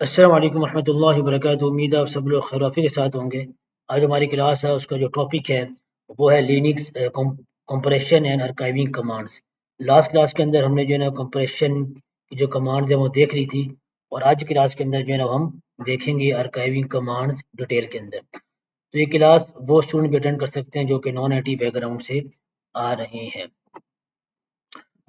अस्सलाम वालेकुम रहमतुल्लाहि व बरकातुहू। उम्मीद है आप सब लोग खैर-ओ-आफ़ियत के साथ होंगे। आज हमारी क्लास है, उसका जो टॉपिक है वो है Linux compression and archiving commands. Last class के अंदर हमने जो है ना कंप्रेशन की जो कमांड्स हैं वो देख ली थी, और आज की क्लास के अंदर जो है ना हम देखेंगे आर्काइविंग कमांड्स डिटेल के अंदर। तो ये क्लास वो स्टूडेंट भी अटेंड कर सकते हैं जो कि नॉन आईटी बैकग्राउंड से आ रहे हैं।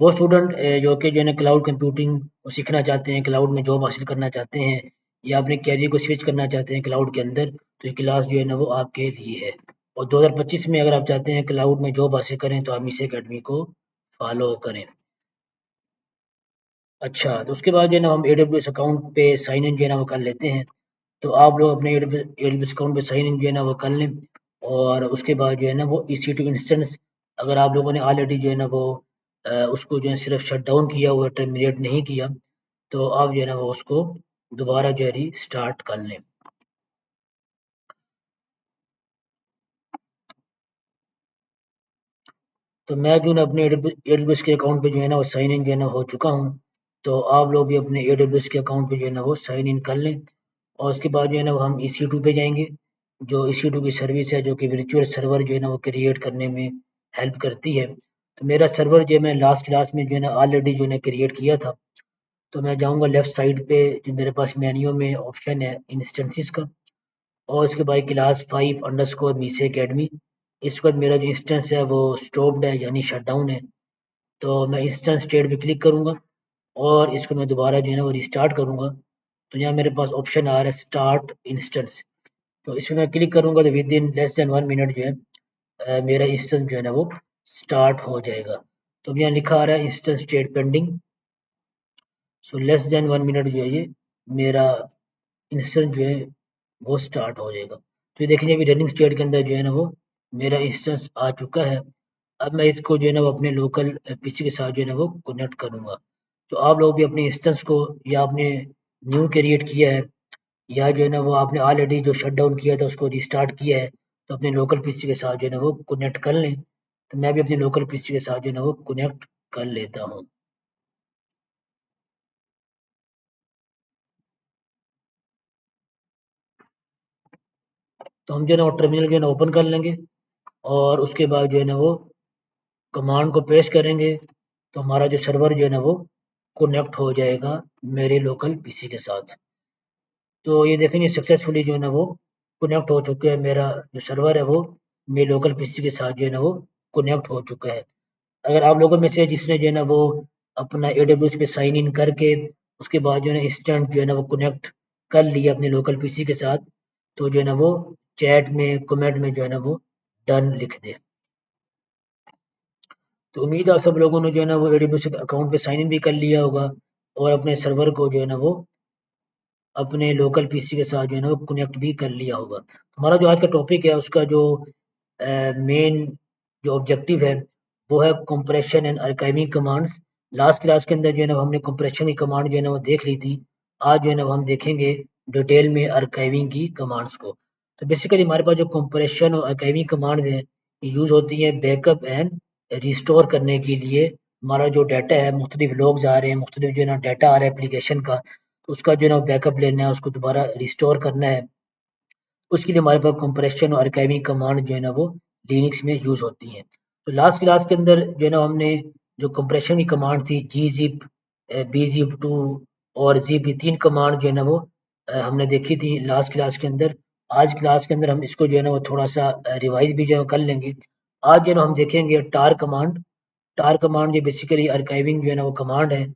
वो स्टूडेंट जो कि जो है ना क्लाउड कंप्यूटिंग सीखना चाहते हैं, क्लाउड में जॉब हासिल करना चाहते हैं, या अपने कैरियर को स्विच करना चाहते हैं क्लाउड के अंदर, तो ये क्लास जो है ना वो आपके लिए है। और 2025 में अगर आप चाहते हैं क्लाउड में जॉब हासिल करें तो आप इस एकेडमी को फॉलो करें। अच्छा, तो उसके बाद जो है ना हम एडब्ल्यूएस अकाउंट पे साइन इन जो है ना वो कर लेते हैं। तो आप लोग अपने एडब्ल्यूएस अकाउंट पे साइन इन जो है ना वो कर लें, और उसके बाद जो है ना वो EC2 इंस्टेंस, अगर आप लोगों ने ऑलरेडी जो है ना वो उसको जो है सिर्फ शट डाउन किया हुआ, टर्मिनेट नहीं किया, तो आप जो है ना वो उसको दोबारा जो है रीस्टार्ट कर लें। तो मैं जो है ना अपने एडब्ल्यूएस के अकाउंट पे जो है ना वो साइन इन जो है ना हो चुका हूँ। तो आप लोग भी अपने एडब्ल्यूएस के अकाउंट पे जो है ना वो साइन इन कर लें, और उसके बाद जो है ना वो हम EC2 पे जाएंगे। जो EC2 की सर्विस है, जो कि वर्चुअल सर्वर जो है ना वो क्रिएट करने में हेल्प करती है। तो मेरा सर्वर जो है मैं लास्ट क्लास में जो है ना ऑलरेडी जो है ना क्रिएट किया था। तो मैं जाऊँगा लेफ्ट साइड पे, जो मेरे पास मेन्यू में ऑप्शन है इंस्टेंसेस का, और उसके बाद क्लास 5 अंडरस्कोर मीसे अकेडमी। इसके बाद मेरा जो इंस्टेंस है वो स्टॉप्ड है, यानी शट डाउन है। तो मैं इंस्टेंस स्टेट पे क्लिक करूँगा, और इसको मैं दोबारा जो है ना वो रिस्टार्ट करूँगा। तो यहाँ मेरे पास ऑप्शन आ रहा है स्टार्ट इंस्टेंस। तो इसमें मैं क्लिक करूँगा तो with in less than 1 minute जो है मेरा इंस्टेंस जो है ना वो स्टार्ट हो जाएगा। तो अब यहाँ लिखा आ रहा है instance state pending. So less than 1 minute जो है ये मेरा इंस्टेंस जो है वो स्टार्ट हो जाएगा। तो ये देखिए अभी रनिंग स्टेट के अंदर जो है ना वो मेरा इंस्टेंस आ चुका है। अब मैं इसको जो है ना वो अपने लोकल पीसी के साथ जो है ना वो कनेक्ट करूँगा। तो आप लोग भी अपने इंस्टेंस को, या आपने न्यू क्रिएट किया है, या जो है ना वो आपने ऑलरेडी जो शट डाउन किया था उसको रिस्टार्ट किया है, तो अपने लोकल पीसी के साथ जो है ना वो कनेक्ट कर लें। तो मैं भी अपने लोकल पीसी के साथ जो है ना वो कनेक्ट कर लेता हूँ। तो हम जो है ना वो टर्मिनल जो है ना ओपन कर लेंगे, और उसके बाद जो है ना वो कमांड को पेस्ट करेंगे, तो हमारा जो सर्वर जो है ना वो कनेक्ट हो जाएगा मेरे लोकल पीसी के साथ। तो ये देखेंगे सक्सेसफुली जो है ना वो कनेक्ट हो चुके हैं। मेरा जो सर्वर है वो मेरे लोकल पीसी के साथ जो है ना वो कनेक्ट हो चुका है। अगर आप लोगों में से जिसने जो है ना वो अपना AWS पे साइन इन करके उसके बाद जो है ना इंस्टेंट जो है ना वो कनेक्ट कर लिया अपने लोकल पीसी के साथ, तो जो है ना वो चैट में कमेंट में जो है ना वो डन लिख दे। तो उम्मीद है आप सब लोगों ने जो है ना वो AWS अकाउंट पे साइन इन भी कर लिया होगा, और अपने सर्वर को जो है ना वो अपने लोकल पीसी के साथ जो है ना वो कनेक्ट भी कर लिया होगा। हमारा जो आज का टॉपिक है उसका जो मेन जो ऑब्जेक्टिव है वो है compression and archiving commands. Last class के अंदर जो है ना हमने कंप्रेशन की कमांड जो है ना वो देख ली थी। आज जो है ना वो हम देखेंगे डिटेल में आर्काइविंग की कमांड्स को। तो बेसिकली हमारे पास जो कंप्रेशन और आर्काइविंग कमांड्स हैं ये यूज़ होती हैं बैकअप एंड रिस्टोर करने के लिए। हमारा जो डाटा है, मुख्तलिफ लॉग्स आ रहे हैं, मुख्तलिफ जो है ना डाटा आ रहा है एप्लीकेशन का, तो उसका जो है ना बैकअप लेना है, उसको दोबारा रिस्टोर करना है। उसके लिए हमारे पास कंप्रेशन और आर्काइविंग कमांड जो है ना वो लिनक्स में यूज़ होती हैं। तो लास्ट क्लास के अंदर जो है ना हमने जो कंप्रेशन की कमांड थी gzip, bzip2 और zip, ये 3 कमांड जो है ना वो हमने देखी थी लास्ट क्लास के अंदर। आज क्लास के अंदर हम इसको जो है ना वो थोड़ा-सा रिवाइज़ भी जो है कर लेंगे। आज जो है ना हम देखेंगे टार कमांड। टार कमांड ये बेसिकली आर्काइविंग जो है ना वो कमांड है।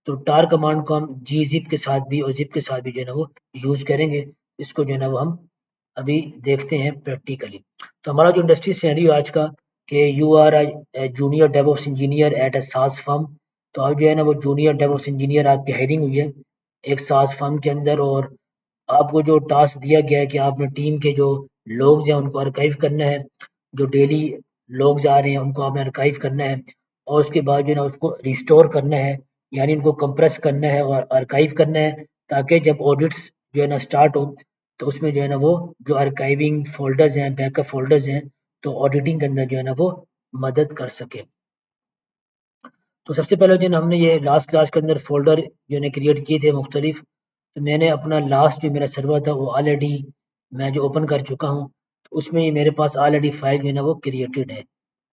तो टार कमांड को हम gzip के साथ भी और zip के साथ भी जो है ना वो यूज़ करेंगे। इसको जो है ना वो हम अभी देखते हैं प्रैक्टिकली। तो हमारा जो इंडस्ट्री सिनेरियो आज का, कि you are junior DevOps engineer at a SaaS firm. तो अब जो है ना वो जूनियर डेवऑप्स इंजीनियर आपकी हायरिंग हुई है एक सास फर्म के अंदर, और आपको जो टास्क दिया गया है कि आपने टीम के जो लोग हैं उनको आर्काइव करना है। जो डेली लोग आ रहे हैं उनको आपने आर्काइव करना है, और उसके बाद जो है ना उसको रिस्टोर करना है, यानी इनको कंप्रेस करना है और आर्काइव करना है, ताकि जब ऑडिट्स जो है ना स्टार्ट हो तो उसमें जो है ना वो जो आर्काइविंग फ़ोल्डर्स हैं, बैकअप फ़ोल्डर्स हैं, तो ऑडिटिंग के अंदर जो है ना वो मदद कर सके। तो सबसे पहले जो है ना हमने ये लास्ट क्लास के अंदर फ़ोल्डर जो है ना क्रिएट किए थे मुख्तलिफ। तो मैंने अपना लास्ट जो मेरा सर्वर था वो ऑलरेडी मैं जो ओपन कर चुका हूँ, तो उसमें ये मेरे पास ऑलरेडी फाइल जो है ना वो क्रिएटेड है।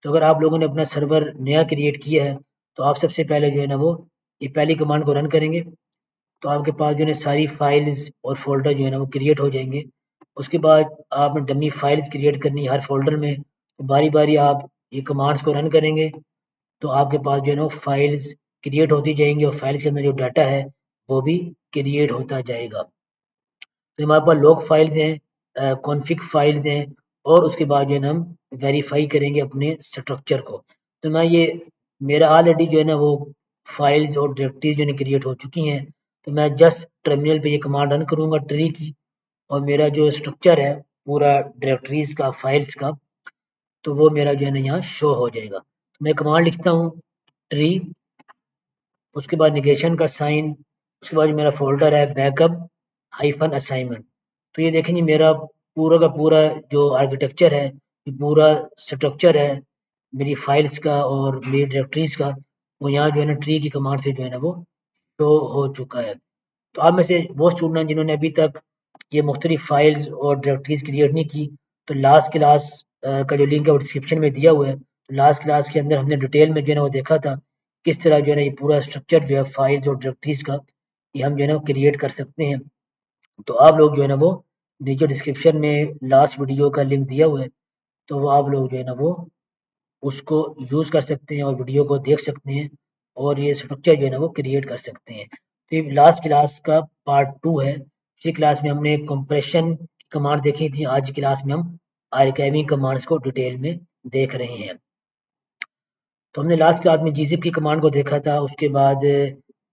तो अगर आप लोगों ने अपना सर्वर नया क्रिएट किया है, तो आप सबसे पहले जो है ना वो ये पहली कमांड को रन करेंगे, तो आपके पास जो है ना सारी फाइल्स और फ़ोल्डर जो है ना वो क्रिएट हो जाएँगे। उसके बाद आपने डमी फाइल्स क्रिएट करनी है हर फ़ोल्डर में, तो बारी-बारी आप ये कमांड्स को रन करेंगे, तो आपके पास जो है ना वो फाइल्स क्रिएट होती जाएँगी और फाइल्स के अंदर जो डाटा है, वो भी क्रिएट होता जाएगा। तो हमारे पास लॉग फाइल्स हैं, कॉन्फ़िग फाइल्स हैं और उसके बाद जो है ना हम वेरीफ़ाई करेंगे अपने स्ट्रक्चर को। तो मैं ये मेरा ऑलरेडी जो है ना वो फाइल्स और डायरेक्टरीज़ जो है ना क्रिएट हो चुकी हैं। तो मैं जस्ट टर्मिनल पे ये कमांड रन करूँगा ट्री की और मेरा जो स्ट्रक्चर है पूरा डायरेक्टरीज़ का, फाइल्स का, तो वो मेरा जो है ना यहाँ शो हो जाएगा। तो मैं कमांड लिखता हूँ ट्री, उसके बाद नेगेशन का साइन, उसके बाद जो मेरा फ़ोल्डर है बैकअप हाइफ़न असाइनमेंट। तो ये देखेंगे मेरा पूरा का पूरा जो आर्किटेक्चर है, ये पूरा स्ट्रक्चर है मेरी फाइल्स का और मेरी डायरेक्टरीज़ का, वो यहाँ जो है ना ट्री की कमांड से जो है ना वो शो हो चुका है। तो आप में से वो स्टूडेंट हैं जिन्होंने अभी तक ये मुख्तलिफ फाइल्स और डायरेक्टरीज क्रिएट नहीं की, तो लास्ट क्लास का जो लिंक है वो डिस्क्रिप्शन में दिया हुआ है। तो लास्ट क्लास के अंदर हमने डिटेल में जो है ना वो देखा था किस तरह जो है ना ये पूरा स्ट्रक्चर जो है फाइल्स और डायरेक्टरीज का ये हम जो है ना क्रिएट कर सकते हैं। तो आप लोग जो है ना वो नीचे डिस्क्रिप्शन में लास्ट वीडियो का लिंक दिया हुआ है, तो वो आप लोग जो है ना वो उसको यूज़ कर सकते हैं और वीडियो को देख सकते हैं और ये स्ट्रक्चर जो है ना वो क्रिएट कर सकते हैं। तो ये लास्ट क्लास का पार्ट 2 है। पिछली क्लास में हमने कंप्रेशन की कमांड देखी थी, आज की क्लास में हम आर्काइविंग कमांड्स को डिटेल में देख रहे हैं। तो हमने लास्ट क्लास में gzip की कमांड को देखा था, उसके बाद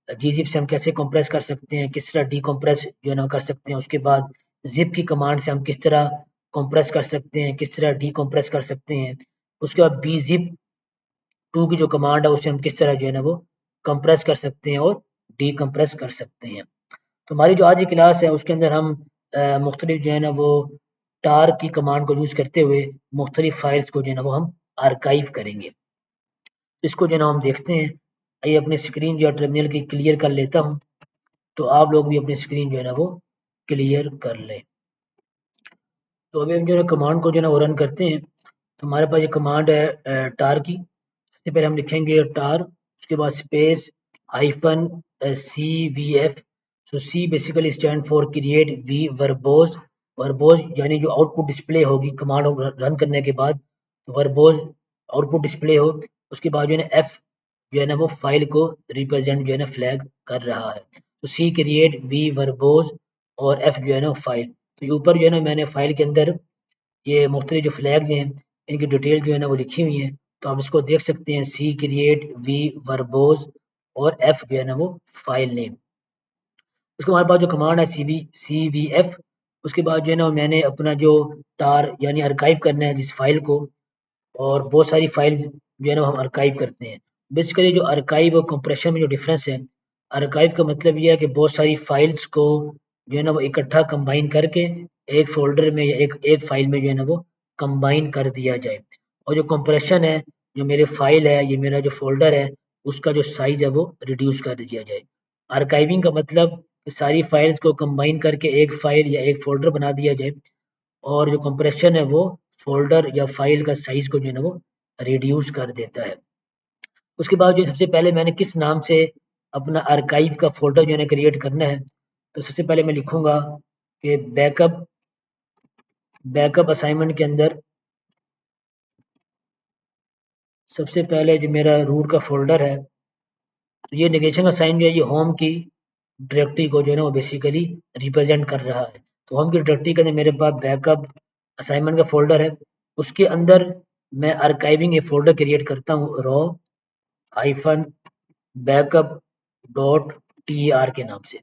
gzip से हम कैसे कंप्रेस कर सकते हैं, किस तरह डिकम्प्रेस जो है ना कर सकते हैं, उसके बाद zip की कमांड से हम किस तरह कंप्रेस कर सकते हैं, किस तरह डिकम्प्रेस कर सकते हैं, उसके बाद bzip 2 की जो कमांड है उससे हम किस तरह जो है ना वो कंप्रेस कर सकते हैं और डिकम्प्रेस कर सकते हैं। तो हमारी जो आज की क्लास है उसके अंदर हम मुख्तलिफ जो है ना वो टार की कमांड को यूज़ करते हुए मुख्तलिफ फाइल्स को जो है ना वो हम आर्काइव करेंगे। इसको जो है ना हम देखते हैं। आइए अपनी स्क्रीन जो है टर्मिनल की क्लियर कर लेता हूँ, तो आप लोग भी अपनी स्क्रीन जो है ना वो क्लियर कर लें। तो अभी हम जो है कमांड को जो है ना वो रन करते हैं। तो हमारे पास ये कमांड है टार की। सबसे पहले हम लिखेंगे टार, उसके बाद space hyphen CVF। So C basically stand for create V verbose. Verbose यानी जो आउटपुट डिस्प्ले होगी कमांड रन करने के बाद, वर्बोज आउटपुट डिस्प्ले हो। उसके बाद जो है ना एफ जो है ना वो फाइल को रिप्रेजेंट जो है ना फ्लैग कर रहा है। तो सी क्रिएट वी वर्बोज और एफ जो है ना फाइल। तो ये ऊपर जो है ना मैंने फाइल के अंदर ये मुख्तलिफ जो फ्लैग्स हैं इनकी डिटेल जो है ना वो लिखी हुई है, तो आप इसको देख सकते हैं सी क्रिएट वी वर्बोज और एफ जो है ना वो फाइल नेम। उसके हमारे पास जो कमांड है CVF, उसके बाद जो है ना मैंने अपना जो टार यानी अर्काइव करना है जिस फाइल को, और बहुत सारी फाइल्स जो है ना हम आर्काइव करते हैं। बेसिकली जो आर्काइव और कंप्रेशन में जो डिफरेंस है, आर्काइव का मतलब ये है कि बहुत सारी फाइल्स को जो है ना वो इकट्ठा कंबाइन करके एक फ़ोल्डर में या एक एक फ़ाइल में जो है ना वो कंबाइन कर दिया जाए। और जो कंप्रेशन है, जो मेरे फ़ाइल है, ये मेरा जो फ़ोल्डर है, उसका जो साइज़ है वो रिड्यूस कर दिया जाए। आर्काइविंग का मतलब कि सारी फाइल्स को कंबाइन करके एक फ़ाइल या एक फ़ोल्डर बना दिया जाए, और जो कंप्रेशन है वो फ़ोल्डर या फ़ाइल का साइज़ को जो है ना वो रिड्यूस कर देता है। उसके बाद जो सबसे पहले मैंने किस नाम से अपना आर्काइव का फ़ोल्डर जो है ना क्रिएट करना है, तो सबसे पहले मैं लिखूँगा कि बैकअप असाइनमेंट के अंदर सबसे पहले जो मेरा रूट का फ़ोल्डर है, तो ये नेगेशन का साइन जो है ये होम की डायरेक्टरी को जो है ना वो बेसिकली रिप्रेजेंट कर रहा है। तो होम की डायरेक्टरी के अंदर मेरे पास बैकअप असाइनमेंट का फ़ोल्डर है, उसके अंदर मैं आर्काइविंग एक फ़ोल्डर क्रिएट करता हूँ raw hyphen backup dot TR के नाम से।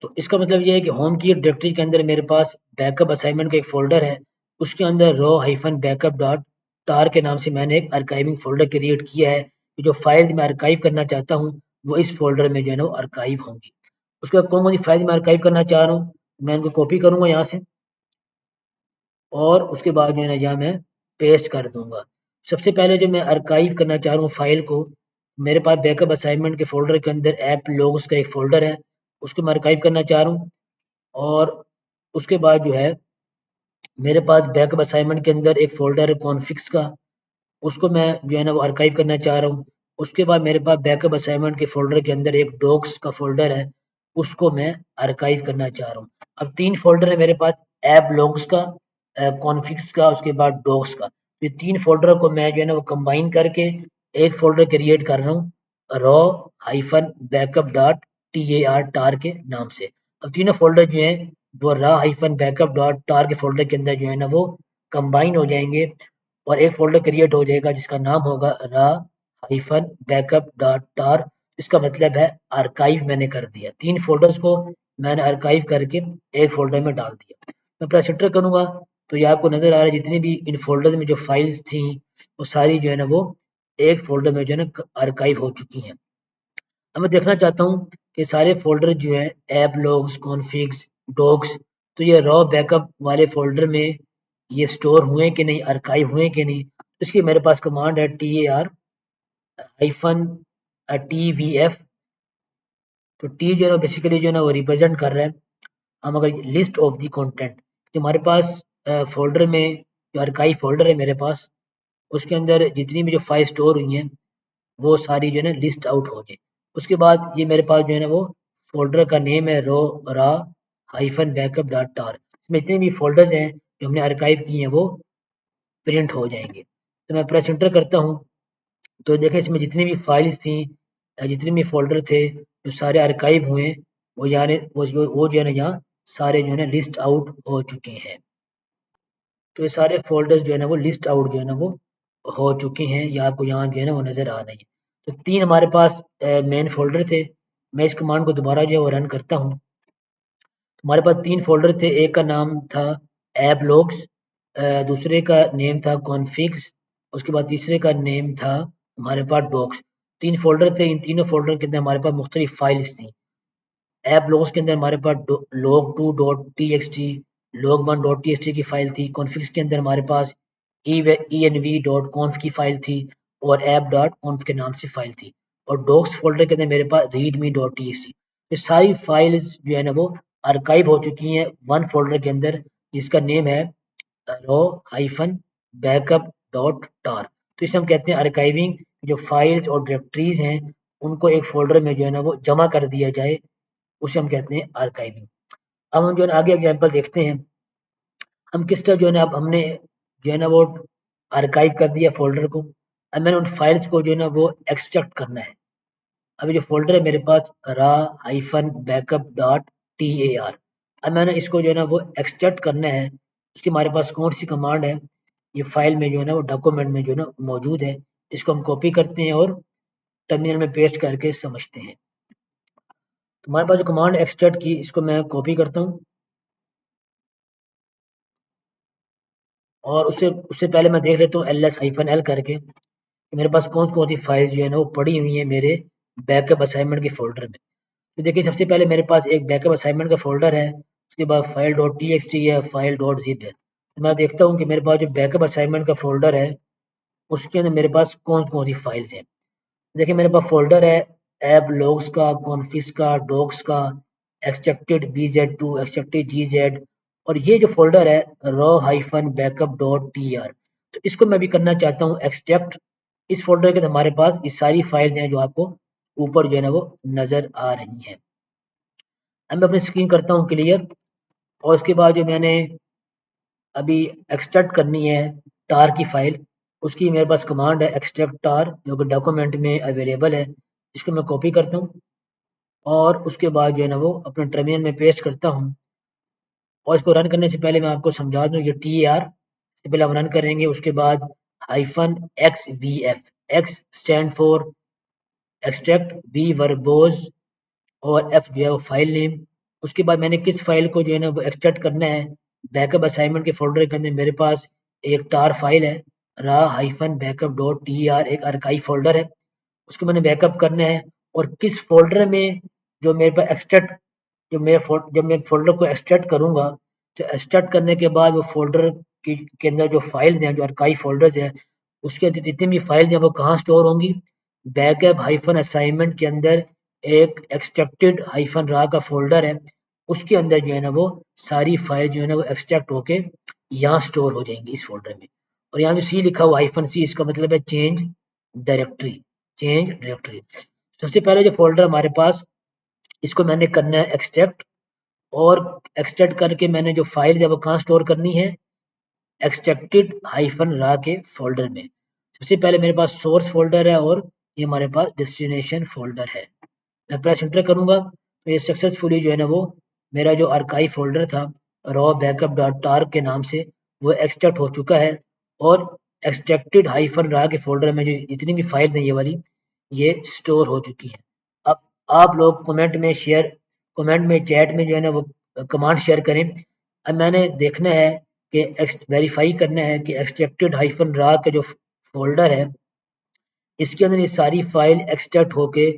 तो इसका मतलब ये है कि होम की डायरेक्टरी के अंदर मेरे पास बैकअप असाइनमेंट का एक फ़ोल्डर है, उसके अंदर रो हाइफन बैकअप डॉट tar के नाम से मैंने एक आर्काइविंग फ़ोल्डर क्रिएट किया है कि जो फाइल मैं आर्काइव करना चाहता हूँ वो इस फ़ोल्डर में जो है ना वो आर्काइव होंगी। उसके बाद कौन-कौन सी फाइल मैं आर्काइव करना चाह रहा हूँ, मैं इनको कॉपी करूँगा यहाँ से और उसके बाद जो है ना यहाँ मैं पेस्ट कर दूँगा। सबसे पहले जो मैं आर्काइव करना चाह रहा हूँ फाइल को, मेरे पास बैकअप असाइनमेंट के फ़ोल्डर के अंदर ऐप लोग्स का एक फ़ोल्डर है, उसको मैं आर्काइव करना चाह रहा हूँ। और उसके बाद जो है मेरे पास बैकअप असाइनमेंट के अंदर एक फ़ोल्डर है कॉन्फ़िग्स का, उसको मैं जो है ना वो आर्काइव करना चाह रहा हूँ। उसके बाद मेरे पास बैकअप असाइनमेंट के फ़ोल्डर के अंदर एक डॉक्स का फ़ोल्डर है, उसको मैं आर्काइव करना चाह रहा हूँ। अब 3 फ़ोल्डर है मेरे पास, ऐप लॉग्स का, कॉन्फ़िग्स का, उसके बाद डॉक्स का। ये 3 फ़ोल्डर को मैं जो है ना वो कंबाइन करके एक फ़ोल्डर क्रिएट कर रहा हूँ, raw-backup.tar के नाम से। अब तीनों फ़ोल्डर जो हैं वो raw-backup.tar के फ़ोल्डर के अंदर जो है ना वो कंबाइन हो जाएँगे और एक फ़ोल्डर क्रिएट हो जाएगा जिसका नाम होगा raw-backup.tar। इसका मतलब है आर्काइव मैंने कर दिया। 3 फ़ोल्डर्स को मैंने आर्काइव करके एक फ़ोल्डर में डाल दिया। मैं प्रेस एंटर करूँगा तो ये आपको नज़र आ रहा है जितनी भी इन फ़ोल्डर्स में जो फाइल्स थी वो सारी जो है ना वो एक फ़ोल्डर में जो है ना आर्काइव हो चुकी हैं। अब मैं देखना चाहता हूँ कि सारे फ़ोल्डर जो है ऐप लॉग्स, कॉन्फ़िग्स, डॉक्स, तो ये रॉ बैकअप वाले फ़ोल्डर में ये स्टोर हुए कि नहीं, आर्काइव हुए कि नहीं। इसकी मेरे पास कमांड है tar हाइफ़न tvf। तो टी जो है ना बेसिकली जो है ना वो रिप्रेजेंट कर रहा है, हम अगर लिस्ट ऑफ द कंटेंट जो हमारे पास फ़ोल्डर में जो आर्काइव फ़ोल्डर है मेरे पास, उसके अंदर जितनी भी जो फाइल स्टोर हुई हैं वो सारी जो है ना लिस्ट आउट हो जाए। उसके बाद ये मेरे पास जो है ना वो फ़ोल्डर का नेम है रा हाइफ़न बैकअप डॉट tar। इसमें जितने भी फ़ोल्डर्स हैं जो हमने आर्काइव किए हैं वो प्रिंट हो जाएँगे। तो मैं प्रेस एंटर करता हूँ तो देखें इसमें जितनी भी फाइल्स थी जितने भी फ़ोल्डर थे जो सारे आर्काइव हुए वो यानी वो जो है ना यहाँ सारे जो है ना लिस्ट आउट हो चुके हैं। तो ये सारे फ़ोल्डर्स जो है ना वो लिस्ट आउट जो है ना वो हो चुके हैं, या आपको यहाँ जो है ना वो नज़र आ रही है। तो 3 हमारे पास मेन फ़ोल्डर थे। मैं इस कमांड को दोबारा जो है वो रन करता हूँ। हमारे पास 3 फ़ोल्डर थे, एक का नाम था ऐप लॉग्स, दूसरे का नेम था कॉन्फ़िग्स, उसके बाद तीसरे का नेम था हमारे पास डॉक्स। 3 फ़ोल्डर थे, इन तीनों फ़ोल्डर के अंदर हमारे पास मुख्तलिफ़ फाइल्स थी। ऐप लॉग्स के अंदर हमारे पास log2.txt, log1.txt की फाइल थी। कॉन्फ़िग्स के अंदर हमारे पास env.conf की फाइल थी और app.conf के नाम से फाइल थी। और डॉक्स फ़ोल्डर के अंदर मेरे पास readme.txt। ये सारी फाइल्स जो है ना वो आर्काइव हो चुकी हैं वन फ़ोल्डर के अंदर जिसका नेम है raw-backup.tar। तो इसे हम कहते हैं आर्काइविंग। जो फाइल्स और डायरेक्टरीज हैं उनको एक फ़ोल्डर में जो है ना वो जमा कर दिया जाए, उसे हम कहते हैं आर्काइविंग। अब हम जो है ना आगे एग्जांपल देखते हैं, हम किस तरह जो है ना अब हमने जो है ना वो आर्काइव कर दिया फ़ोल्डर को। अब मैंने उन फाइल्स को जो है ना वो एक्सट्रैक्ट करना है। अभी जो फ़ोल्डर है मेरे पास raw-backup.tar, अब मैंने इसको जो है ना वो एक्सट्रैक्ट करना है। उसकी हमारे पास कौन सी कमांड है, ये फाइल में जो है ना वो डॉक्यूमेंट में जो है ना मौजूद है। इसको हम कॉपी करते हैं और टर्मिनल में पेस्ट करके समझते हैं। तो हमारे पास जो कमांड एक्सट्रैक्ट की, इसको मैं कॉपी करता हूँ और उससे उससे पहले मैं देख लेता हूँ ls-l करके कि मेरे पास कौन-कौन सी फाइल्स जो है ना वो पड़ी हुई हैं मेरे बैकअप असाइनमेंट के फ़ोल्डर में। तो देखिए सबसे पहले मेरे पास एक बैकअप असाइनमेंट का फ़ोल्डर है, उसके बाद फाइल डॉट टीएक्सटी है, फाइल डॉट ज़िप है। तो मैं देखता हूँ कि मेरे पास जो बैकअप असाइनमेंट का फ़ोल्डर है, उसके अंदर मेरे पास कौन-कौन सी फाइल्स हैं। देखिए मेरे पास फ़ोल्डर है ऐप लॉग्स का, कॉन्फ़िग्स का, डॉक्स का, एक्सट्रैक्टेड BZ2, एक्सट्रैक्टेड GZ, और ये जो फ़ोल्डर है raw-backup.tar, तो इसको मैं भी करना चाहता हूँ एक्सट्रैक्ट। इस फ़ोल्डर के अंदर हमारे पास ये सारी फाइल्स हैं जो आपको ऊपर जो है ना वो नज़र आ रही हैं। अब मैं अपनी स्क्रीन करता हूँ क्लियर और उसके बाद जो मैंने अभी एक्सट्रैक्ट करनी है टार की फाइल, उसकी मेरे पास कमांड है एक्सट्रैक्ट टार जो कि डॉक्यूमेंट में अवेलेबल है। इसको मैं कॉपी करता हूँ और उसके बाद जो है ना वो अपने टर्मिनल में पेस्ट करता हूँ। और इसको रन करने से पहले मैं आपको समझा दूँ, ये TAR से पहले हम रन करेंगे, उसके बाद hyphen XVF, X stand for extract, V verbose और एफ जो है वो फाइल नेम। उसके बाद मैंने किस फाइल को जो है ना वो एक्सट्रैक्ट करना है, बैकअप असाइनमेंट के फ़ोल्डर के अंदर मेरे पास एक टार फाइल है raw-backup.tar, एक आर्काइव फ़ोल्डर है, उसको मैंने बैकअप करना है। और किस फ़ोल्डर में जो मेरे पास एक्सट्रैक्ट जब मैं फ़ोल्डर को एक्सट्रैक्ट करूँगा, तो एक्सट्रैक्ट करने के बाद वो फ़ोल्डर के अंदर जो फाइल्स हैं, जो आर्काइव फ़ोल्डर्स हैं, उसके अंदर जितनी भी फाइल्स हैं वो कहाँ स्टोर होंगी, बैकअप हाइफन असाइनमेंट के अंदर एक एक्सट्रैक्टेड हाइफन रा का फोल्डर है, उसके अंदर जो है ना वो सारी फाइल जो है ना वो एक्सट्रैक्ट होके यहाँ स्टोर हो जाएंगी इस फोल्डर में। और यहाँ जो सी लिखा हुआ हाइफन सी, इसका मतलब है चेंज डायरेक्टरी, चेंज डायरेक्टरी। सबसे पहले जो फोल्डर हमारे पास, इसको मैंने करना है एक्सट्रैक्ट, और एक्सट्रैक्ट करके मैंने जो फाइल है वो कहाँ स्टोर करनी है, एक्सट्रैक्टेड हाइफन रा के फोल्डर में। सबसे पहले मेरे पास सोर्स फोल्डर है और ये हमारे पास डेस्टिनेशन फोल्डर है। मैं प्रेस एंटर करूंगा तो ये सक्सेसफुली जो है ना वो मेरा जो आर्काइव फोल्डर था रॉ बैकअप डॉट टार के नाम से वो एक्सट्रैक्ट हो चुका है, और एक्सट्रैक्टेड हाइफन रा के फोल्डर में जो जितनी भी फाइल है ये वाली, ये स्टोर हो चुकी है। अब आप लोग कमेंट में चैट में जो है ना वो कमांड शेयर करें। अब मैंने देखना है कि वेरीफाई करना है कि एक्सट्रैक्टेड हाइफन रा का जो फोल्डर है इसके अंदर ये सारी फाइल एक्सट्रैक्ट होके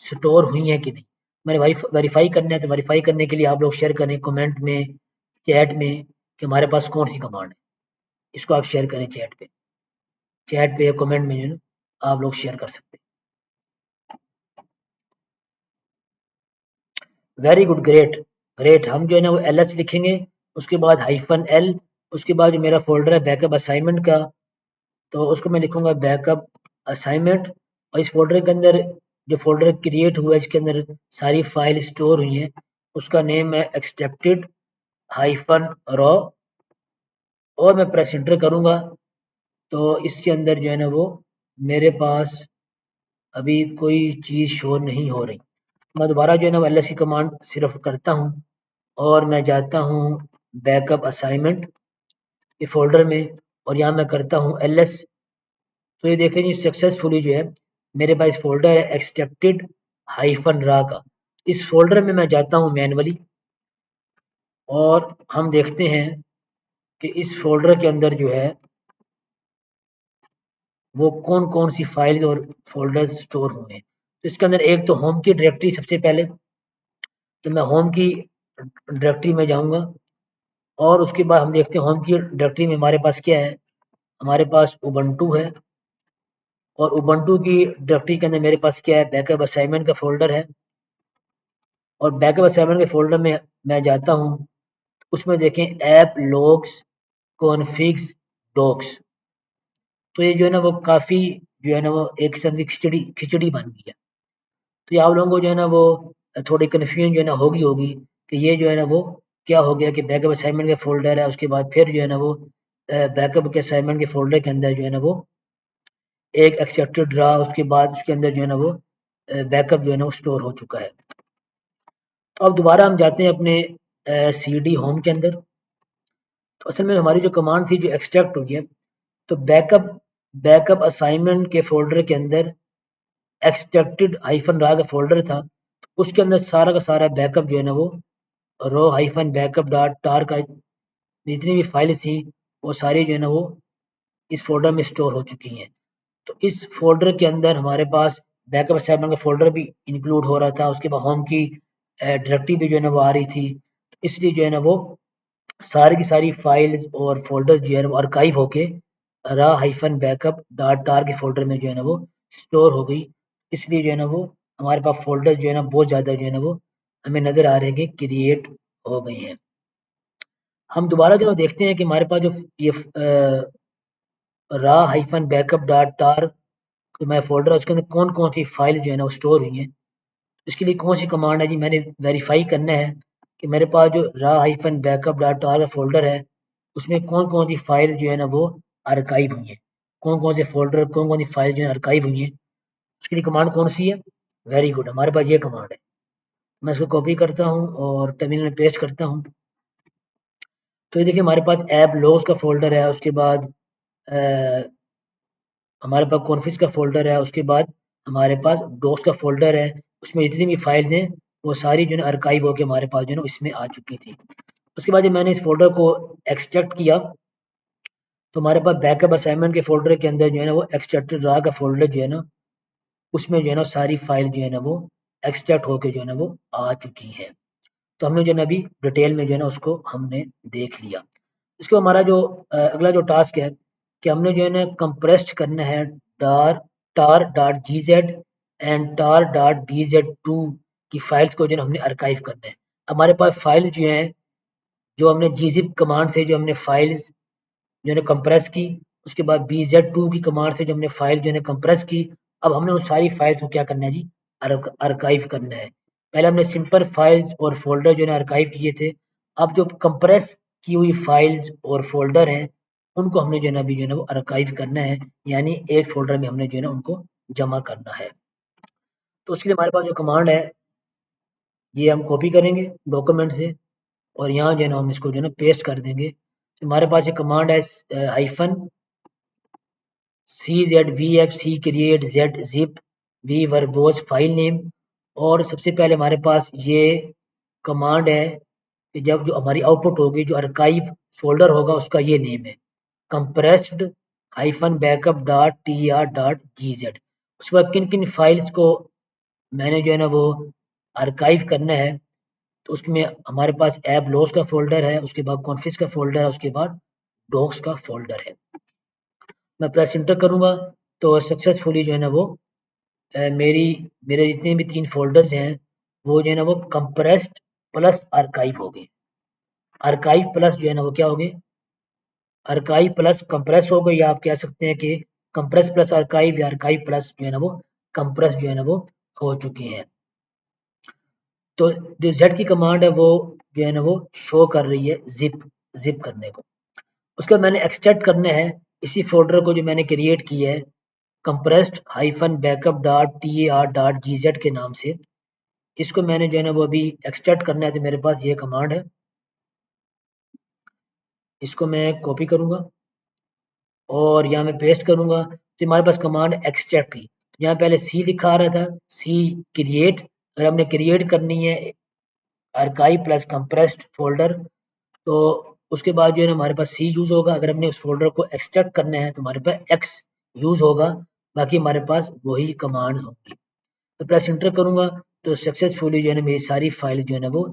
स्टोर हुई है कि नहीं। मैंने वेरीफाई करना है, तो वेरीफाई करने के लिए आप लोग शेयर करें कमेंट में, चैट में, कि हमारे पास कौन सी कमांड है। इसको आप शेयर करें चैट पे या कमेंट में जो है ना आप लोग शेयर कर सकते हैं। Very good, great great. हम जो है ना वो एल एस लिखेंगे, उसके बाद हाइफन एल, उसके बाद जो मेरा फोल्डर है बैकअप असाइनमेंट का, तो उसको मैं लिखूंगा बैकअप असाइनमेंट। और इस फोल्डर के अंदर जो फोल्डर क्रिएट हुआ है इसके अंदर सारी फाइल स्टोर हुई हैं, उसका नेम है एक्सट्रैक्टेड हाइफन रॉ। और मैं प्रेस एंटर करूंगा तो इसके अंदर जो है ना वो मेरे पास अभी कोई चीज़ शो नहीं हो रही। मैं दोबारा जो है ना वो एल कमांड सिर्फ करता हूँ और मैं जाता हूँ बैकअप असाइनमेंट ये फोल्डर में, और यहाँ मैं करता हूँ एल। तो ये देखें जी सक्सेसफुली जो है मेरे पास फोल्डर है एक्सट्रैक्टेड हाइफन रा का। इस फोल्डर में मैं जाता हूँ मैनुअली, और हम देखते हैं कि इस फोल्डर के अंदर जो है वो कौन कौन सी फाइल्स और फोल्डर्स स्टोर हुए हैं। तो इसके अंदर एक तो होम की डायरेक्टरी सबसे पहले, तो मैं होम की डायरेक्टरी में जाऊंगा, और उसके बाद हम देखते हैं होम की डायरेक्टरी में हमारे पास क्या है। हमारे पास उबंटू है, और उबंटू की डायरेक्टरी के अंदर मेरे पास क्या है, बैकअप असाइनमेंट का फोल्डर है। और बैकअप असाइनमेंट के फोल्डर में मैं जाता हूँ, उसमें देखें ऐप लॉग्स कॉन्फिग्स डॉक्स। तो ये जो है ना वो काफ़ी जो है ना वो एक किस्म की खिचड़ी खिचड़ी बन गई है। तो ये आप लोगों को जो है ना वो थोड़ी कन्फ्यूजन जो है ना होगी कि ये जो है ना वो क्या हो गया कि बैकअप असाइनमेंट का फोल्डर है, उसके बाद फिर जो है ना वो बैकअप के असाइनमेंट के फोल्डर के अंदर जो है ना वो एक एक्सेप्टेड रहा, उसके बाद उसके अंदर जो है ना वो बैकअप जो है ना वो स्टोर हो चुका है। तो अब दोबारा हम जाते हैं अपने सी डी होम के अंदर। तो असल में हमारी जो कमांड थी जो एक्सट्रैक्ट हुई है, तो बैकअप बैकअप असाइनमेंट के फोल्डर के अंदर एक्सट्रैक्टेड हाइफन रा का फोल्डर था, उसके अंदर सारा का सारा बैकअप जो है ना वो रो हाइफन बैकअप डॉट टार का जितनी भी फाइल्स थी वो सारी जो है ना वो इस फोल्डर में स्टोर हो चुकी हैं। तो इस फोल्डर के अंदर हमारे पास बैकअप असाइनमेंट का फोल्डर भी इंक्लूड हो रहा था, उसके बाद होम की डायरेक्टरी भी जो है ना वो आ रही थी। तो इसलिए जो है ना वो सारी की सारी फाइल्स और फोल्डर जो है ना वो आर्काइव होके रा हाइफन बैकअप डॉट टार के फोल्डर में जो है ना वो स्टोर हो गई। इसलिए जो है ना वो हमारे पास फोल्डर जो है ना बहुत ज़्यादा जो है ना वो हमें नज़र आ रहे हैं कि क्रिएट हो गई हैं। हम दोबारा जो देखते हैं कि हमारे पास जो ये रा हाइफन बैकअप डॉट टार तो मैं फोल्डर है उसके अंदर कौन कौन सी फाइल जो है ना वो स्टोर हुई हैं। इसके लिए कौन सी कमांड है जी, मैंने वेरीफाई करना है कि मेरे पास जो रा हाइफन बैकअप डॉट टार का फोल्डर है उसमें कौन कौन सी फाइल जो है ना वो आर्काइव हुई हैं, कौन कौन से फोल्डर कौन कौन सी फाइल जो है आर्काइव हुई हैं। उसके लिए कमांड कौन सी है, वेरी गुड, हमारे पास ये कमांड है। मैं इसको कॉपी करता हूँ और टर्मिनल में पेस्ट करता हूँ। तो ये देखिए हमारे पास ऐप लॉग्स का फोल्डर है, उसके बाद हमारे पास कॉन्फिस का फ़ोल्डर है, उसके बाद हमारे पास डॉक्स का फ़ोल्डर है, उसमें जितनी भी फाइल्स हैं वो सारी जो है ना आर्काइव होके हमारे पास जो है ना इसमें आ चुकी थी। उसके बाद जब मैंने इस फ़ोल्डर को एक्सट्रैक्ट किया तो हमारे पास बैकअप असाइनमेंट के फ़ोल्डर के अंदर जो है ना वो एक्सट्रैक्टेड रहा का फ़ोल्डर जो है ना उसमें जो है ना सारी फाइल जो है ना वो एक्सट्रैक्ट होके जो है ना वो आ चुकी हैं। तो हमने जो है ना अभी डिटेल में जो है ना उसको हमने देख लिया। इसके बाद हमारा जो अगला जो टास्क है कि हमने जो है ना कंप्रेस्ड करना है डार tar.gz एंड tar.bz2 की फाइल्स को जो है हमने आर्काइव करना है। हमारे पास फाइल जो है, जो हमने gzip कमांड से जो हमने फाइल्स जो है कंप्रेस की, उसके बाद bz2 की कमांड से जो हमने फाइल जो है कंप्रेस की। अब हमने उन सारी फाइल्स को क्या करना है जी, आर्काइव करना है। पहले हमने सिंपल फाइल्स और फोल्डर जो है आर्काइव किए थे। अब जो कंप्रेस की हुई फाइल्स और फोल्डर हैं, उनको हमने जो है अभी जो है वो आर्काइव करना है, यानी एक फोल्डर में हमने जो है ना उनको जमा करना है। तो उसके लिए हमारे पास जो कमांड है, ये हम कॉपी करेंगे डॉक्यूमेंट से और यहाँ जो है ना हम इसको जो है ना पेस्ट कर देंगे। तो हमारे पास ये कमांड है hyphen CZVFC create Z zip V verbose file name. और सबसे पहले हमारे पास ये कमांड है कि जब जो हमारी आउटपुट होगी, जो आर्काइव फोल्डर होगा उसका ये नेम है compressed -backup dot T R dot G Z. उसके बाद किन किन फाइल्स को मैंने जो है ना वो आर्काइव करना है, तो उसमें हमारे पास ऐप लॉस का फोल्डर है, उसके बाद कॉन्फिस का फोल्डर है, उसके बाद डॉक्स का फोल्डर है। मैं प्रेस इंटर करूंगा तो सक्सेसफुली जो है ना वो मेरे जितने भी 3 फ़ोल्डर्स हैं, वो जो है ना वो कंप्रेस्ड प्लस आर्काइव हो गए। आर्काइव प्लस जो है ना वो क्या हो गए? आर्काइव प्लस कंप्रेस हो गए, या आप कह सकते हैं कि कंप्रेस प्लस आर्काइव या आर्काइव प्लस जो है ना वो कंप्रेस जो है ना वो हो चुके हैं। तो जो Z की कमांड है वो जो है ना वो शो कर रही है ज़िप करने को। उसके बाद मैंने एक्सट्रैक्ट करना है इसी फ़ोल्डर को जो मैंने क्रिएट किया है compressed -backup dot tar dot gz के नाम से। इसको मैंने जो है ना वो अभी एक्सट्रैक्ट करना है, तो मेरे पास ये कमांड है, इसको मैं कॉपी करूंगा और यहाँ मैं पेस्ट करूंगा। तो हमारे पास कमांड एक्सट्रैक्ट की, तो यहाँ पहले सी लिखा आ रहा था, सी क्रिएट। अगर हमने क्रिएट करनी है आर्काइव प्लस कंप्रेस्ड फोल्डर, तो उसके बाद जो है ना हमारे पास सी यूज होगा। अगर हमने उस फोल्डर को एक्सट्रैक्ट करना है तो हमारे पास एक्स यूज होगा। बाकी हमारे पास वही कमांड होगी। तो प्रेस इंटर करूंगा तो सक्सेसफुली जो है ना मेरी सारी फाइल जो है ना वो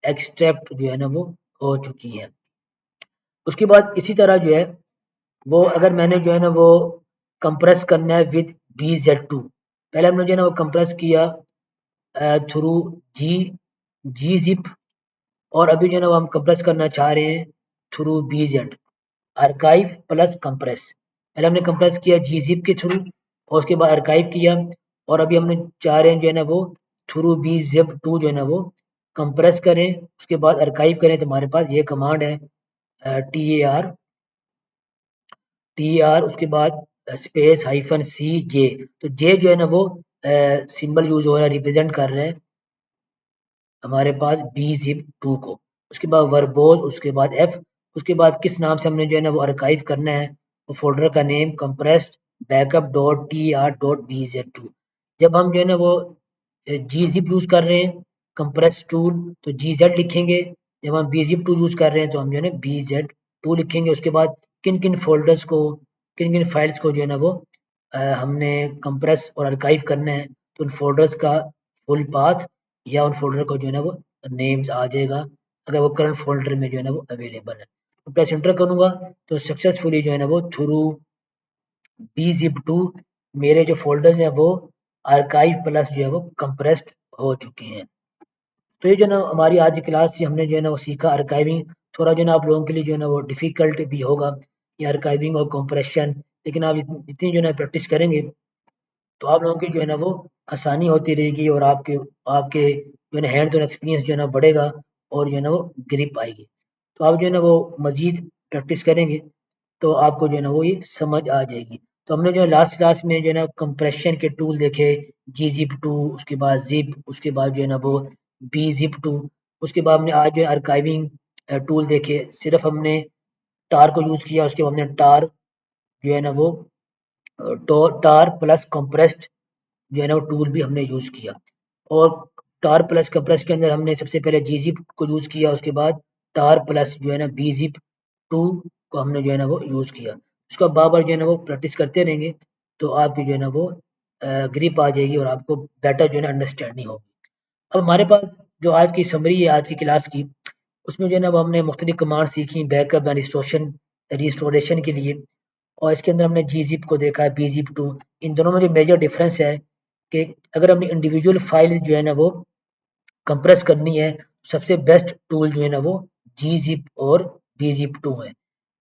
एक्सट्रैक्ट जो है ना वो हो चुकी है। उसके बाद इसी तरह जो है वो, अगर मैंने जो है ना वो कंप्रेस करना है विद BZ2, पहले हमने जो है ना वो कंप्रेस किया थ्रू जी जी जिप, और अभी जो है ना वो हम कंप्रेस करना चाह रहे हैं through BZ archive plus compress. पहले हमने कंप्रेस किया जी जिप के थ्रू और उसके बाद आर्काइव किया, और अभी हमने चाह रहे हैं जो है ना वो थ्रू BZip2 जो है ना वो कंप्रेस करें, उसके बाद आर्काइव करें। तो हमारे पास ये कमांड है टी आर उसके बाद स्पेस -C J। तो जे जो है ना वो सिंबल यूज हो रहा है, रिप्रेजेंट कर रहे हैं हमारे पास BZip2 को। उसके बाद वर्बोज, उसके बाद F, उसके बाद किस नाम से हमने जो है ना वो आर्काइव करना है, वो फोल्डर का name compressed backup dot tar dot bz2। जब हम जो है ना वो gzip यूज कर रहे हैं compress टूल तो gz लिखेंगे, जब हम bzip2 यूज कर रहे हैं तो हम जो है ना bz2 लिखेंगे। उसके बाद किन किन फोल्डर्स को, किन किन फाइल्स को जो है ना वो हमने कंप्रेस और आर्काइव करना है, तो उन फोल्डर्स का फुल पाथ या उन फोल्डर को जो है ना वो नेम्स आ जाएगा, अगर वो करंट फोल्डर में जो है ना वो अवेलेबल है। तो प्रेस एंटर करूंगा तो सक्सेसफुली जो है ना वो थ्रू BZip2 मेरे जो फोल्डर्स हैं वो आर्काइव प्लस जो है वो कंप्रेस्ड हो चुके हैं। तो ये जो ना हमारी आज की क्लास से हमने जो है ना वो सीखा आर्काइविंग। थोड़ा जो है ना आप लोगों के लिए जो है ना वो डिफिकल्ट भी होगा ये आर्काइविंग और कंप्रेशन, लेकिन आप जितनी जो है ना प्रैक्टिस करेंगे तो आप लोगों की जो है ना वो आसानी होती रहेगी, और आपके आपके जो है ना हैंड ऑन एक्सपीरियंस जो है ना बढ़ेगा, और जो है ना वो ग्रिप आएगी। तो आप जो है ना वो मज़ीद प्रैक्टिस करेंगे तो आपको जो है ना वो ये समझ आ जाएगी। तो हमने जो है लास्ट क्लास में जो है ना कंप्रेशन के टूल देखे, GZip2, उसके बाद ज़िप, उसके बाद जो है ना वो BZip2, उसके बाद हमने आज जो है आर्काइविंग टूल देखे। सिर्फ हमने टार को यूज़ किया, उसके बाद हमने टार जो है ना वो टार प्लस कंप्रेस्ड जो है ना वो टूल भी हमने यूज़ किया। और टार प्लस कंप्रेस के अंदर हमने सबसे पहले gzip को यूज़ किया, उसके बाद टार प्लस जो है ना BZip2 को हमने जो है ना वो यूज़ किया। उसका बार-बार जो है ना वो प्रैक्टिस करते रहेंगे तो आपकी जो है ना वो ग्रिप आ जाएगी और आपको बेटर जो है ना अंडरस्टैंडिंग होगी। अब हमारे पास जो आज की समरी है आज की क्लास की, उसमें जो है ना वो हमने मुख्तलिफ कमांड सीखी बैकअप एंड रिस्टोरेशन के लिए, और इसके अंदर हमने gzip को देखा है, BZip2, इन दोनों में जो मेजर डिफरेंस है कि अगर हमने इंडिविजुअल फाइल जो है ना वो कंप्रेस करनी है, सबसे बेस्ट टूल जो है ना वो gzip और bzip2 है।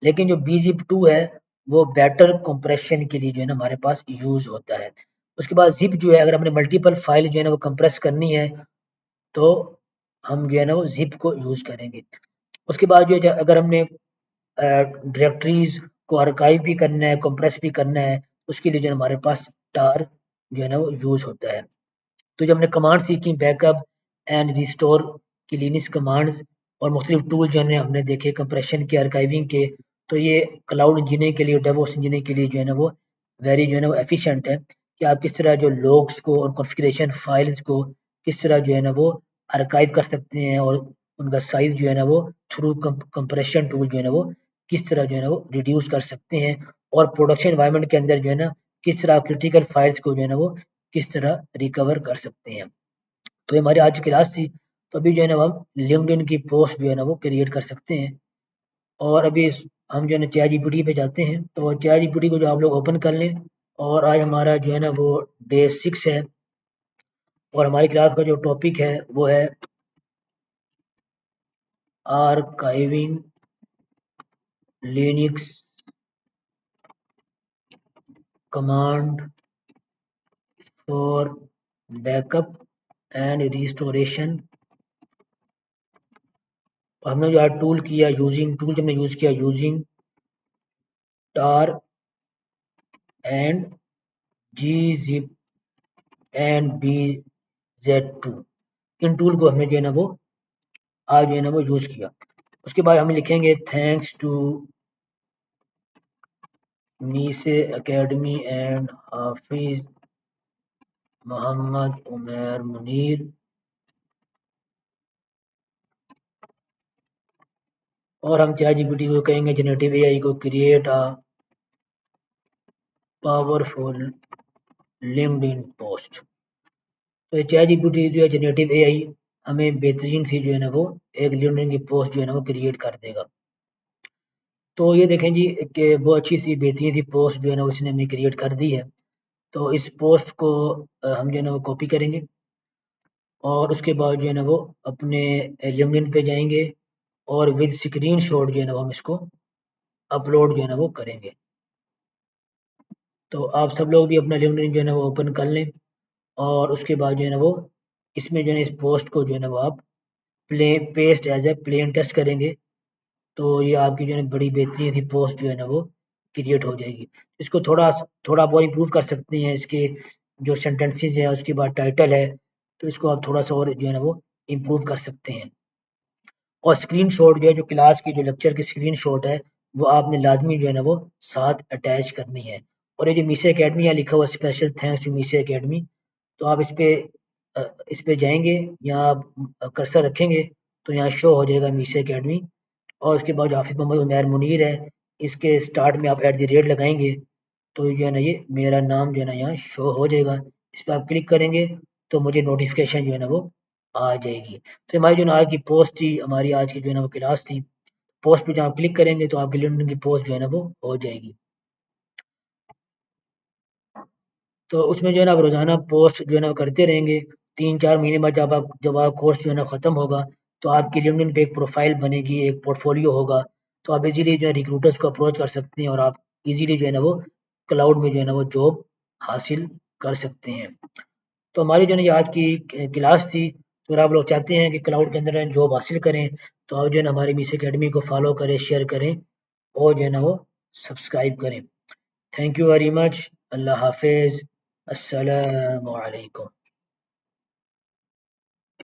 लेकिन जो bzip2 है वो बेटर कंप्रेशन के लिए जो है ना हमारे पास यूज होता है। उसके बाद जिप जो है, अगर हमने मल्टीपल फाइल जो है ना वो कंप्रेस करनी है तो हम जो है ना वो जिप को यूज करेंगे। उसके बाद जो है अगर हमने डायरेक्टरीज को आर्काइव भी करना है, कंप्रेस भी करना है, उसके लिए जो हमारे पास टार जो है ना वो यूज होता है। तो जब हमने कमांड सीखी बैकअप एंड रिस्टोर की लिनक्स कमांड्स और मुख्तलिफ टूल जो हमने देखे कंप्रेशन के, आर्काइविंग के, तो ये क्लाउड इंजीनियरिंग के लिए, डेवऑप्स इंजीनियरिंग के लिए जो है ना वो वेरी जो है ना वो एफिशिएंट है कि आप किस तरह जो लॉग्स को और कॉन्फ़िगरेशन फाइल्स को किस तरह जो है ना वो आर्काइव कर सकते हैं और उनका साइज जो है ना वो थ्रू कंप्रेशन टूल जो है ना वो किस तरह जो है ना वो रिड्यूस कर सकते हैं और प्रोडक्शन एनवायरनमेंट के अंदर जो है ना किस तरह क्रिटिकल फाइल्स को जो है ना वो किस तरह रिकवर कर सकते हैं। तो ये हमारी आज की क्लास थी। तो अभी जो है ना हम लिंक्डइन की पोस्ट जो है ना वो क्रिएट कर सकते हैं और अभी हम जो है ना चैट जीपीटी पे जाते हैं। तो चैट जीपीटी को जो आप लोग ओपन कर लें और आज हमारा जो है ना वो डे 6 है और हमारी क्लास का जो टॉपिक है वो है archiving Linux command for backup and restoration. हमने जो आज टूल किया यूजिंग टूल हमने यूज किया using tar and gzip and bz2। In tool को हमने जो है ना वो आज जो है ना वो यूज किया। उसके बाद हम लिखेंगे थैंक्स टू मीसे एकेडमी एंड हाफिज मोहम्मद उमर मुनीर। और हम चैट जीपीटी को कहेंगे जनरेटिव एआई को create a powerful LinkedIn post. तो ये चैट जीपीटी जो है जनरेटिव एआई हमें बेहतरीन सी जो है ना वो एक लिंक्डइन की पोस्ट जो है ना वो क्रिएट कर देगा। तो ये देखें जी कि वो अच्छी सी बेहतरीन सी पोस्ट जो है ना उसने हमें क्रिएट कर दी है। तो इस पोस्ट को हम जो है ना वो कॉपी करेंगे और उसके बाद जो है ना वो अपने लिंक्डइन पे जाएंगे और विद स्क्रीनशॉट जो है ना वो हम इसको अपलोड जो है ना वो करेंगे। तो आप सब लोग भी अपना लिंक्डइन जो है ना वो ओपन कर लें और उसके बाद जो है ना वो इसमें जो है ना इस पोस्ट को जो है ना वो आप play paste as a plain text करेंगे। तो ये आपकी जो है ना बड़ी बेहतरीन सी पोस्ट जो है ना वो क्रिएट हो जाएगी। इसको थोड़ा थोड़ा बहुत इम्प्रूव कर सकते हैं, इसके जो सेंटेंसेस है उसके बाद टाइटल है तो इसको आप थोड़ा सा और जो है ना वो इम्प्रूव कर सकते हैं। और स्क्रीनशॉट जो है जो क्लास की जो लेक्चर की स्क्रीनशॉट है वो आपने लाजमी जो है ना वो साथ अटैच करनी है। और ये जो मीसे अकेडमी यहाँ लिखा हुआ स्पेशल थैंक्स टू मीसे अकेडमी, तो आप इस पे जाएंगे, यहाँ आप कर्सर रखेंगे तो यहाँ शो हो जाएगा मीसे अकेडमी। और उसके बाद जो हाफिज मोहम्मद उमैर मुनीर है इसके स्टार्ट में आप @ लगाएंगे तो जो है ना ये मेरा नाम जो है ना यहाँ शो हो जाएगा। इस पर आप क्लिक करेंगे तो मुझे नोटिफिकेशन जो है ना वो आ जाएगी। तो हमारी जो है ना आज की पोस्ट थी, हमारी आज की जो है ना वो क्लास थी, पोस्ट पे जब आप क्लिक करेंगे तो आपकी लिंक्डइन की पोस्ट जो है ना वो हो जाएगी। तो उसमें जो है ना आप रोज़ाना पोस्ट जो है ना करते रहेंगे। 3-4 महीने बाद जब आप कोर्स जो है ना ख़त्म होगा तो आपकी लिंक्डइन पे एक प्रोफ़ाइल बनेगी, एक पोर्टफ़ोलियो होगा। तो आप इज़िली जो है रिक्रूटर्स को अप्रोच कर सकते हैं और आप इज़िली जो है ना वो क्लाउड में जो है ना वो जॉब हासिल कर सकते हैं। तो हमारी जो है ना ये आज की क्लास थी। तो अगर आप लोग चाहते हैं कि क्लाउड के अंदर जॉब हासिल करें तो आप जो है ना हमारी मिस अकेडमी को फ़ॉलो करें, शेयर करें और जो है ना वो सब्सक्राइब करें। Thank you very much. अल्लाह हाफ़िज़। अस्सलामु अलैकुम।